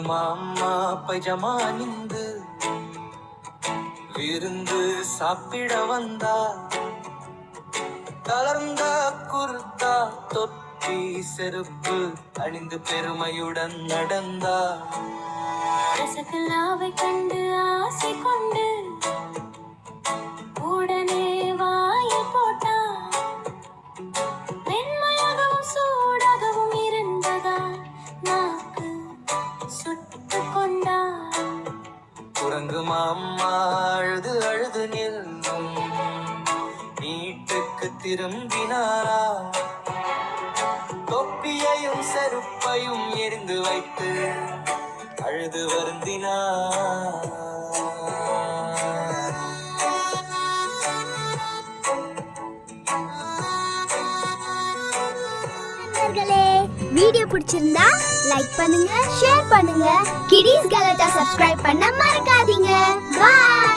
மாமா பைஜமா அணிந்து விருந்து சாப்பிட வந்தா, கலர்ந்த குர்தா தொப்பி செருப்பு அணிந்து பெருமையுடன் நடந்தா. ரசகுல்லாவை கண்டு ஆசை கொண்டு உடனே வாயில் போட்டா. மென்மையாகவும் சூடாகவும் இருந்ததா நாக்கு சுட்டு கொண்டா. குரங்கு மாமா அழுது அழுது நின்னும் வீட்டுக்கு திரும்பினாரா. தொப்பியையும் செருப்பையும் எரிந்து வைத்து அழுது வருந்தினார். வீடியோ பிடிச்சிருந்தா லைக் பண்ணுங்க, ஷேர் பண்ணுங்க. கிடிஸ் கலாட்டா சப்ஸ்கிரைப் பண்ண மறக்காதீங்க. பை.